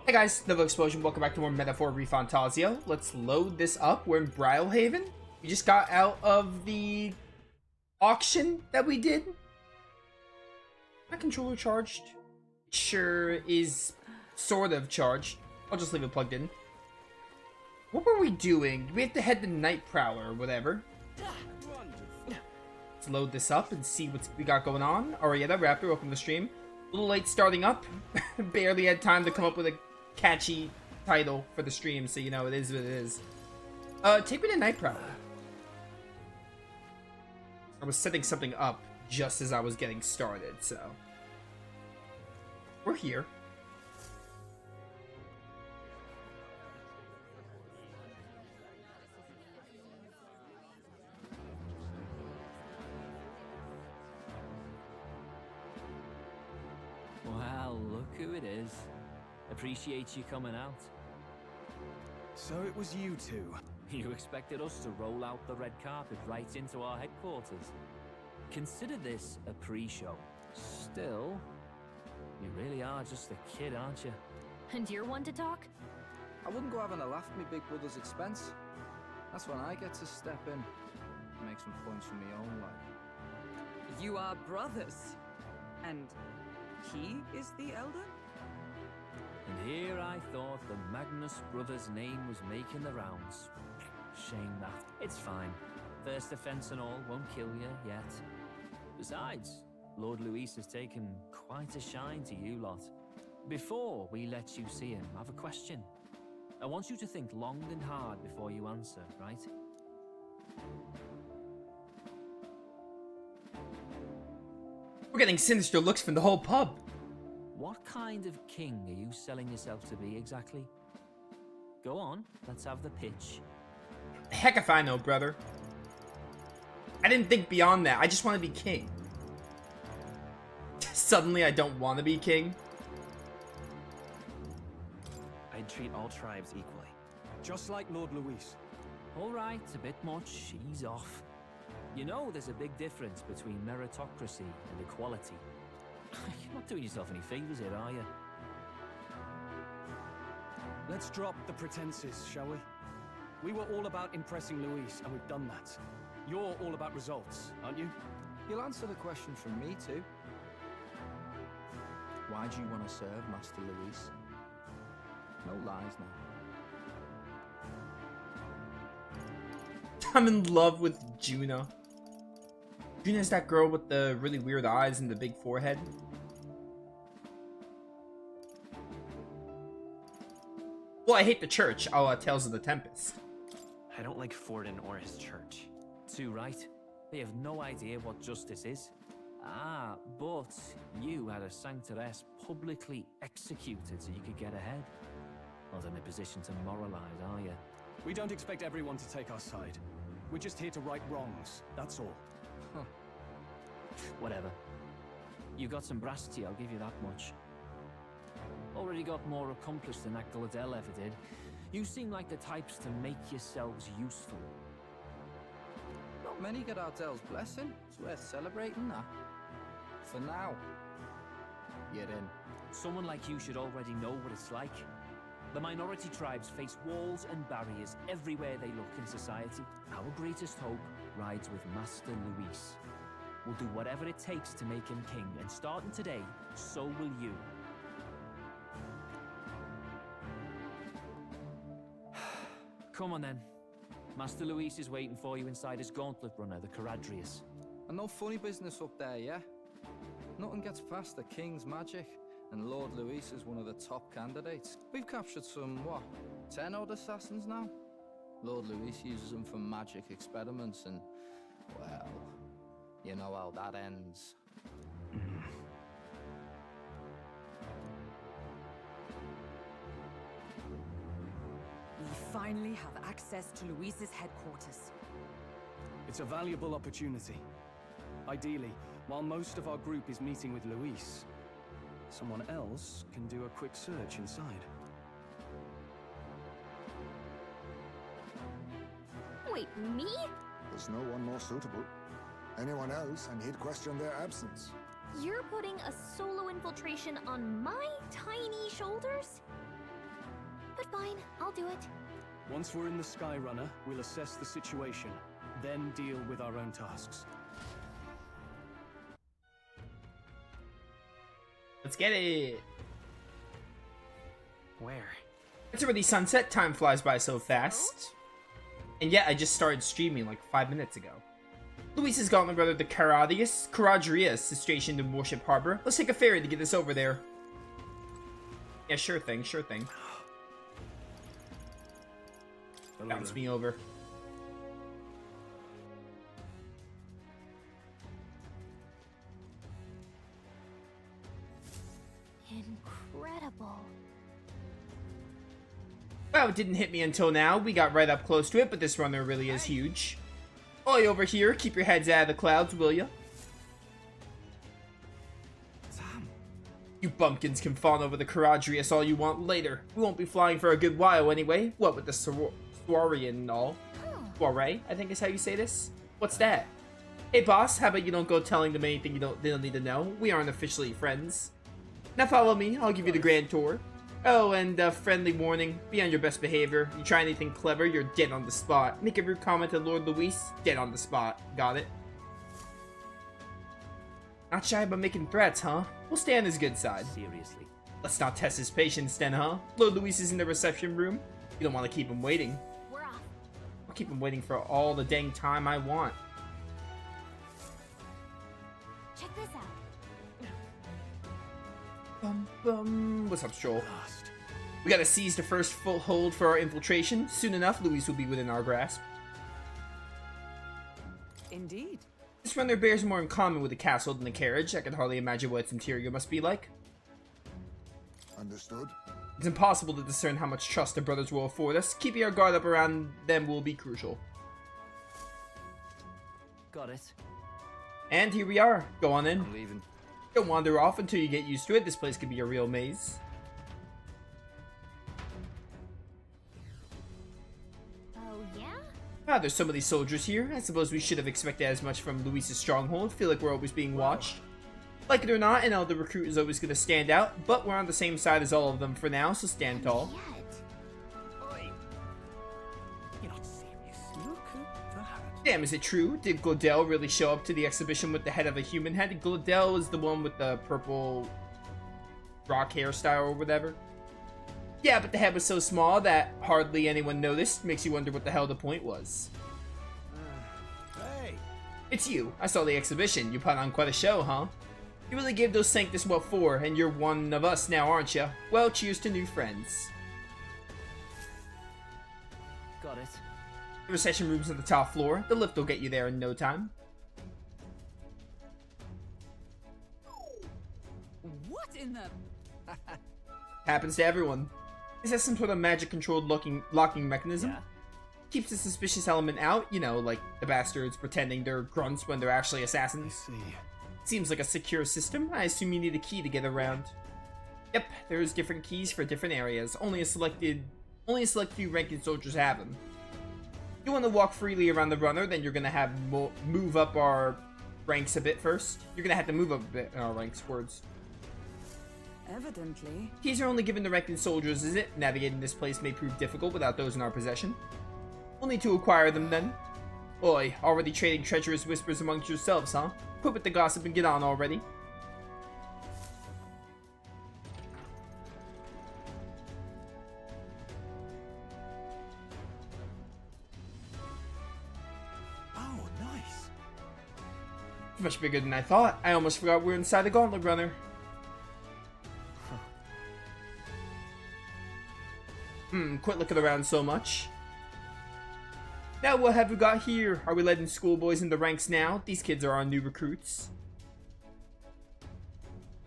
Hey guys, Novaexplosion, welcome back to more Metaphor ReFantazio. Let's load this up. We're in Brylehaven. We just got out of the auction that we did. My controller charged? Sure is sort of charged. I'll just leave it plugged in. What were we doing? Do we have to head to Night Prowler or whatever? Let's load this up and see what we got going on. Arietta, Raptor, welcome to the stream. A little late starting up. Barely had time to come up with a catchy title for the stream, so you know it is what it is. Take me to Night Prowler. I was setting something up just as I was getting started, so we're here. Well, look who it is. Appreciate you coming out. So it was you two. You expected us to roll out the red carpet right into our headquarters. Consider this a pre-show. Still, you really are just a kid, aren't you? And you're one to talk? I wouldn't go having a laugh at me big brother's expense. That's when I get to step in and make some points from my own life. You are brothers. And he is the elder? And here I thought the Magnus brothers' name was making the rounds. Shame that. It's fine. First offense and all won't kill you yet. Besides, Lord Luis has taken quite a shine to you lot. Before we let you see him, I have a question. I want you to think long and hard before you answer, right? We're getting sinister looks from the whole pub. What kind of king are you selling yourself to be exactly? Go on, let's have the pitch. Heck if I know, brother. I didn't think beyond that. I just want to be king. Suddenly I don't want to be king. I'd treat all tribes equally. Just like Lord Luis. Alright, a bit much, ease off. You know there's a big difference between meritocracy and equality. You're not doing yourself any favors here, are you? Let's drop the pretenses, shall we? We were all about impressing Luis, and we've done that. You're all about results, aren't you? You'll answer the question from me too. Why do you want to serve Master Luis? No lies now. I'm in love with Juna. Juna's that girl with the really weird eyes and the big forehead. Well, I hate the church, a la Tales of the Tempest. I don't like Forden or his church. Too right. They have no idea what justice is. Ah, but you had a sanctoress publicly executed so you could get ahead. Not in a position to moralize, are you? We don't expect everyone to take our side. We're just here to right wrongs, that's all. Huh. Whatever. You got some brass tea, I'll give you that much. Already got more accomplished than that Gladell ever did. You seem like the types to make yourselves useful. Not many get Ardel's blessing. It's worth celebrating that. For now, you're in. Someone like you should already know what it's like. The minority tribes face walls and barriers everywhere they look in society. Our greatest hope rides with Master Luis. We'll do whatever it takes to make him king, and starting today, so will you. Come on then. Master Luis is waiting for you inside his Gauntlet runner, the Caradrius. And no funny business up there, yeah? Nothing gets past the King's magic, and Lord Luis is one of the top candidates. We've captured some, what, 10 odd assassins now? Lord Luis uses them for magic experiments, and, well, you know how that ends. We finally have access to Luis's headquarters. It's a valuable opportunity. Ideally, while most of our group is meeting with Luis, someone else can do a quick search inside. Wait, me? There's no one more suitable. Anyone else, and he'd question their absence. You're putting a solo infiltration on my tiny shoulders? Fine, I'll do it. Once we're in the Skyrunner, we'll assess the situation, then deal with our own tasks. Let's get it. Where? It's already sunset. Time flies by so fast. And yet, I just started streaming like 5 minutes ago. Luis's Gauntlet brother, the Caradrius, is stationed in Warship Harbor. Let's take a ferry to get this over there. Yeah, sure thing, sure thing. Bounce me over. Incredible. Wow, it didn't hit me until now. We got right up close to it, but this runner really is huge. Oi, over here. Keep your heads out of the clouds, will ya? You bumpkins can fawn over the Caradrius all you want later. We won't be flying for a good while anyway. What with the soiree and all. Soiree, I think is how you say this. What's that? Hey boss, how about you don't go telling them anything they don't need to know? We aren't officially friends. Now follow me, I'll give you the grand tour. Oh, and friendly warning, be on your best behavior. You try anything clever, you're dead on the spot. Make a rude comment to Lord Luis, dead on the spot. Got it? Not shy about making threats, huh? We'll stay on his good side. Seriously. Let's not test his patience then, huh? Lord Luis is in the reception room. You don't want to keep him waiting. We're off. I'll keep him waiting for all the dang time I want. Check this out. What's up, Stroll? We gotta seize the first full hold for our infiltration. Soon enough, Luis will be within our grasp. Indeed. This runner bears more in common with the castle than the carriage. I can hardly imagine what its interior must be like. Understood. It's impossible to discern how much trust the brothers will afford us. Keeping our guard up around them will be crucial. Got it. And here we are. Go on in. I'm leaving. Don't wander off until you get used to it. This place could be a real maze. Oh, yeah? Ah, there's so many soldiers here. I suppose we should have expected as much from Luis's stronghold. Feel like we're always being watched. Like it or not, an elder recruit is always going to stand out, but we're on the same side as all of them for now, so stand tall. Yet. You're not serious. Look at that. Damn, is it true? Did Glodell really show up to the exhibition with the head of a human head? Glodell is the one with the purple rock hairstyle or whatever. Yeah, but the head was so small that hardly anyone noticed. Makes you wonder what the hell the point was. Hey! It's you. I saw the exhibition. You put on quite a show, huh? You really gave those Sanctus what for, and you're one of us now, aren't you? Well, cheers to new friends. Got it. The reception room's on the top floor. The lift will get you there in no time. What in the... Happens to everyone. Is that some sort of magic-controlled locking mechanism? Yeah. Keeps the suspicious element out, you know, like the bastards pretending they're grunts when they're actually assassins. See. Seems like a secure system. I assume you need a key to get around. Yep, there's different keys for different areas. Only a select few ranking soldiers have them. If you want to walk freely around the runner, then you're gonna have move up our ranks a bit first. You're gonna have to move up a bit in our ranks. Words. Evidently. Keys are only given to ranking soldiers, is it? Navigating this place may prove difficult without those in our possession. We'll need to acquire them then. Oi, already trading treacherous whispers amongst yourselves, huh? Quit with the gossip and get on already. Oh, nice. It's much bigger than I thought. I almost forgot we're inside the Gauntlet runner. Quit looking around so much. Now what have we got here? Are we letting schoolboys in the ranks now? These kids are our new recruits.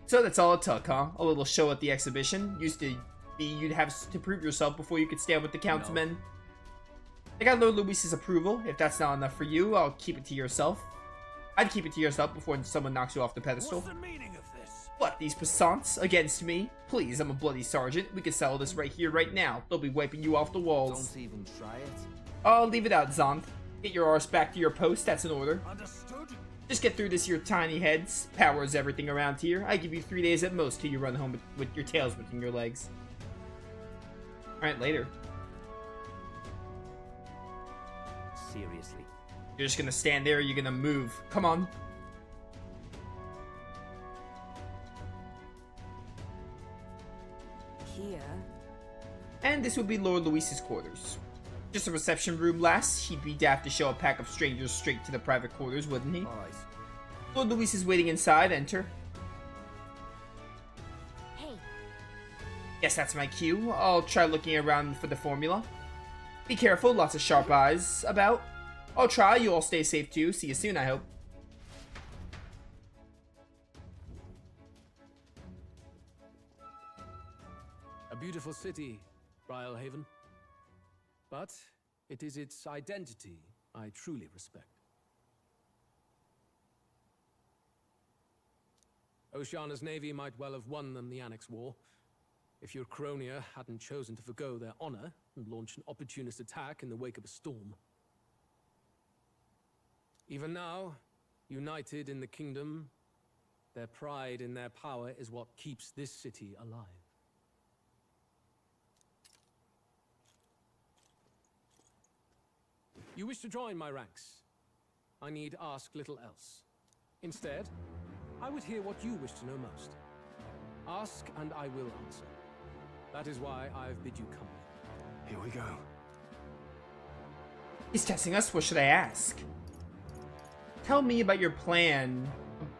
So that's all it took, huh? A little show at the exhibition. Used to be you'd have to prove yourself before you could stand with the councilmen. I got Lord Luis's approval. If that's not enough for you, I'll keep it to yourself. I'd keep it to yourself before someone knocks you off the pedestal. What's the meaning of this? What, these passants against me? Please, I'm a bloody sergeant. We can settle this right here, right now. They'll be wiping you off the walls. Don't even try it. Oh, leave it out, Zonth. Get your arse back to your post, that's an order. Understood? Just get through this, your tiny heads. Power is everything around here. I give you 3 days at most till you run home with your tails between your legs. Alright, later. Seriously. You're just gonna stand there, you're gonna move. Come on. Here. And this would be Lord Luis's quarters. Just a reception room last. He'd be daft to show a pack of strangers straight to the private quarters, wouldn't he? Alright. Lord Luis is waiting inside. Enter. Hey, Guess that's my cue. I'll try looking around for the formula. Be careful, lots of sharp eyes about. I'll try, you all stay safe too. See you soon, I hope. A beautiful city, Brialhaven. But it is its identity I truly respect. Oceana's navy might well have won them the Annex War, if your Cronia hadn't chosen to forgo their honor and launch an opportunist attack in the wake of a storm. Even now, united in the kingdom, their pride in their power is what keeps this city alive. You wish to join my ranks. I need ask little else. Instead, I would hear what you wish to know most. Ask and I will answer. That is why I've bid you come. Here we go. He's testing us. What should I ask? Tell me about your plan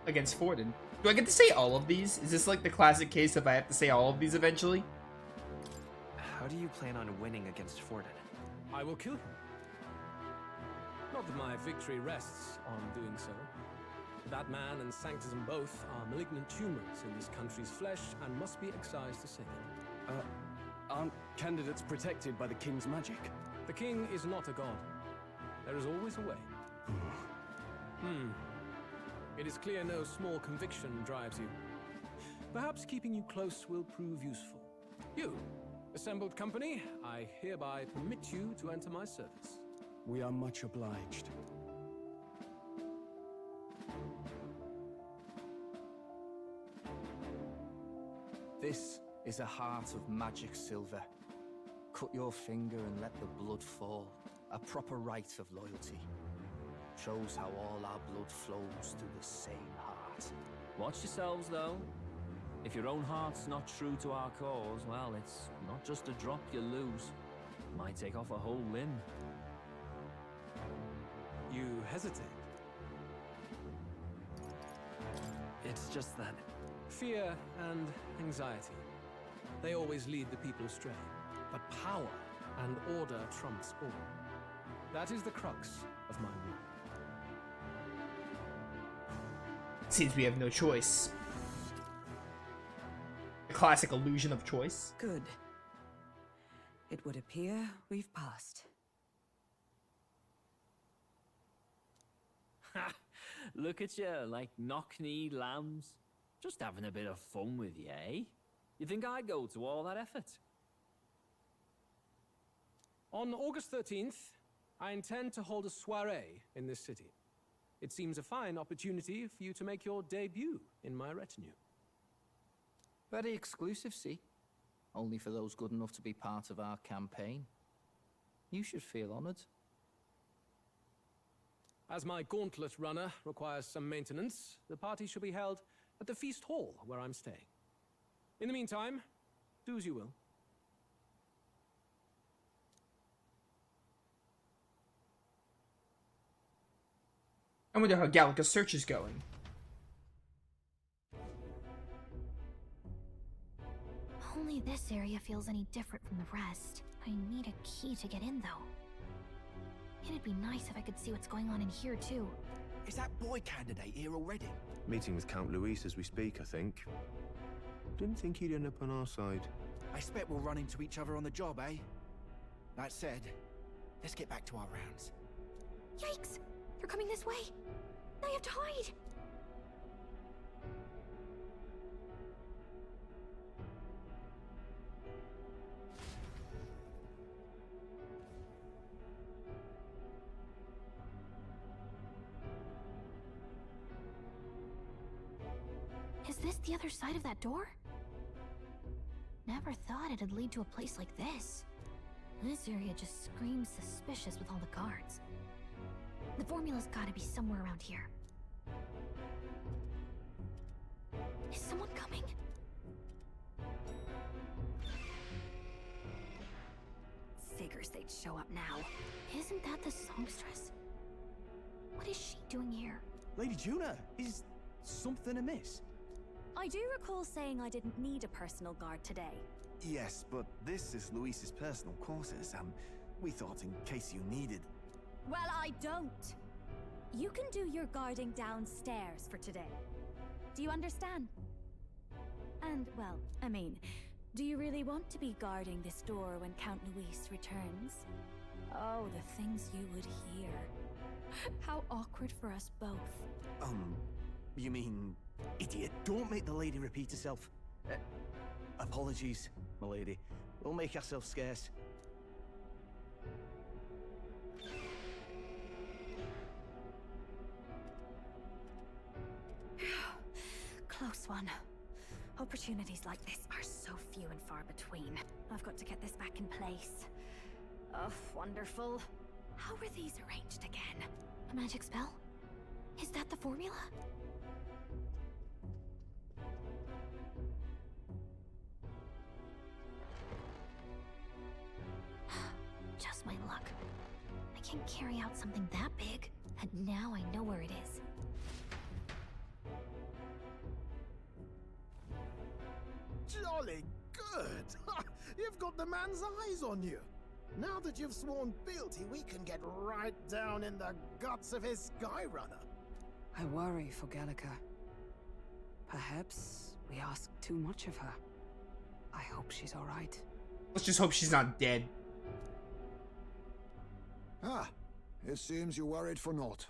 against Forden. Do I get to say all of these? Is this like the classic case of I have to say all of these eventually? How do you plan on winning against Forden? I will kill him. Not that my victory rests on doing so. That man and Sanctism both are malignant tumors in this country's flesh and must be excised to save it. Aren't candidates protected by the king's magic? The king is not a god. There is always a way. It is clear no small conviction drives you. Perhaps keeping you close will prove useful. You, assembled company, I hereby permit you to enter my service. We are much obliged. This is a heart of magic silver. Cut your finger and let the blood fall. A proper rite of loyalty. Shows how all our blood flows through the same heart. Watch yourselves, though. If your own heart's not true to our cause, well, it's not just a drop you lose. Might take off a whole limb. You hesitate. It's just that Fear and anxiety. They always lead the people astray. But power and order trumps all. That is the crux of my rule. Seems we have no choice. The classic illusion of choice. Good. It would appear we've passed. Ha! Look at you, like knock-kneed lambs. Just having a bit of fun with you, eh? You think I'd go to all that effort? On August 13th, I intend to hold a soiree in this city. It seems a fine opportunity for you to make your debut in my retinue. Very exclusive, see? Only for those good enough to be part of our campaign. You should feel honored. As my Gauntlet runner requires some maintenance, the party shall be held at the feast hall where I'm staying. In the meantime, do as you will. I wonder how Gallica's search is going. only this area feels any different from the rest. I need a key to get in, though. It'd be nice if I could see what's going on in here, too. Is that boy candidate here already? Meeting with Count Luis as we speak, I think. Didn't think he'd end up on our side. I expect we'll run into each other on the job, eh? That said, let's get back to our rounds. Yikes! They're coming this way! I have to hide! Is this the other side of that door? Never thought it'd lead to a place like this. This area just screams suspicious with all the guards. The formula's gotta be somewhere around here. Is someone coming? Figures they'd show up now. Isn't that the songstress? What is she doing here? Lady Juna, is something amiss? I do recall saying I didn't need a personal guard today. Yes, but this is Luis's personal quarters, and we thought in case you needed... Well, I don't. You can do your guarding downstairs for today. Do you understand? And, well, I mean, do you really want to be guarding this door when Count Luis returns? Oh, the things you would hear. How awkward for us both. You mean... Idiot, don't make the lady repeat herself. Apologies, my lady. We'll make ourselves scarce. Close one. Opportunities like this are so few and far between. I've got to get this back in place. Oh, wonderful. How were these arranged again? A magic spell? Is that the formula? Just my luck. I can carry out something that big, and now I know where it is. Jolly good! You've got the man's eyes on you. Now that you've sworn fealty, we can get right down in the guts of his Skyrunner. I worry for Gallica. Perhaps we ask too much of her. I hope she's all right. Let's just hope she's not dead. Ah, it seems you worried for naught.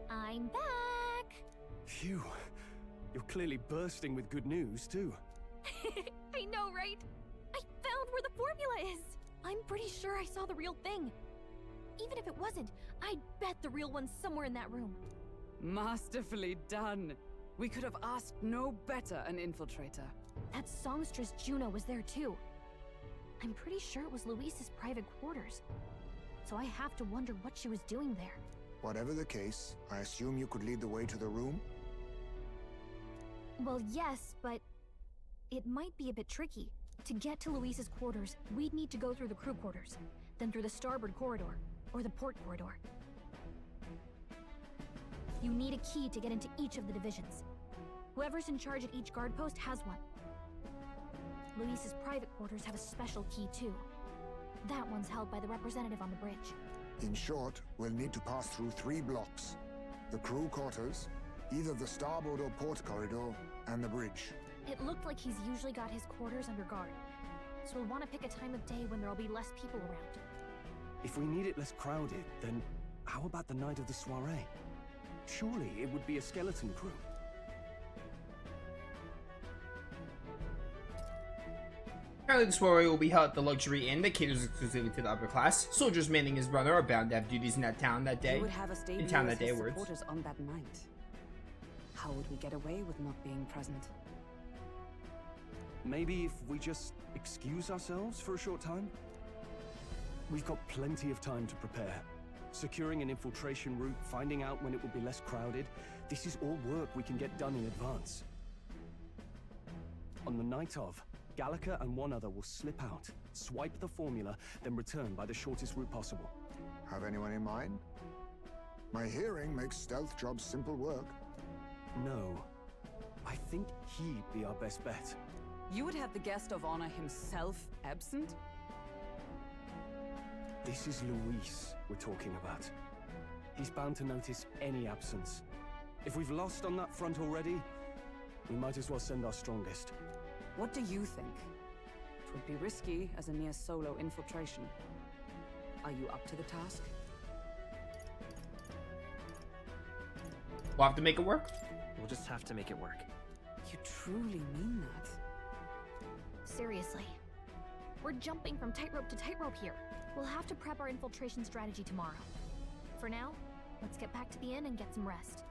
I'm back! Phew. You're clearly bursting with good news, too. I know, right? I found where the formula is! I'm pretty sure I saw the real thing. Even if it wasn't, I'd bet the real one's somewhere in that room. Masterfully done. We could have asked no better an infiltrator. That songstress Juno was there too. I'm pretty sure it was Luis's private quarters. So I have to wonder what she was doing there. Whatever the case, I assume you could lead the way to the room? Well, yes, but it might be a bit tricky. To get to Luis's quarters, we'd need to go through the crew quarters, then through the starboard corridor, or the port corridor. You need a key to get into each of the divisions. Whoever's in charge at each guard post has one. Luis's private quarters have a special key too. That one's held by the representative on the bridge. In short, we'll need to pass through 3 blocks. The crew quarters, either the starboard or port corridor, and the bridge. It looked like he's usually got his quarters under guard. So we'll want to pick a time of day when there'll be less people around. If we need it less crowded, then how about the night of the soiree? Surely it would be a skeleton crew. Apparently the soiree will be held at the luxury inn that caters exclusively to the upper class. Soldiers manning his brother are bound to have duties in that town that day. We would have a stable in town that as day, his words. supporters on that night. How would we get away with not being present? Maybe if we just excuse ourselves for a short time? We've got plenty of time to prepare. Securing an infiltration route, finding out when it will be less crowded, this is all work we can get done in advance. On the night of, Gallica and one other will slip out, swipe the formula, then return by the shortest route possible. Have anyone in mind? My hearing makes stealth jobs simple work. No. I think he'd be our best bet. You would have the guest of honor himself absent? This is Luis we're talking about. He's bound to notice any absence. If we've lost on that front already, we might as well send our strongest. What do you think? It would be risky as a near solo infiltration. Are you up to the task? We'll have to make it work. We'll just have to make it work. You truly mean that? Seriously. We're jumping from tightrope to tightrope here. We'll have to prep our infiltration strategy tomorrow. For now, let's get back to the inn and get some rest.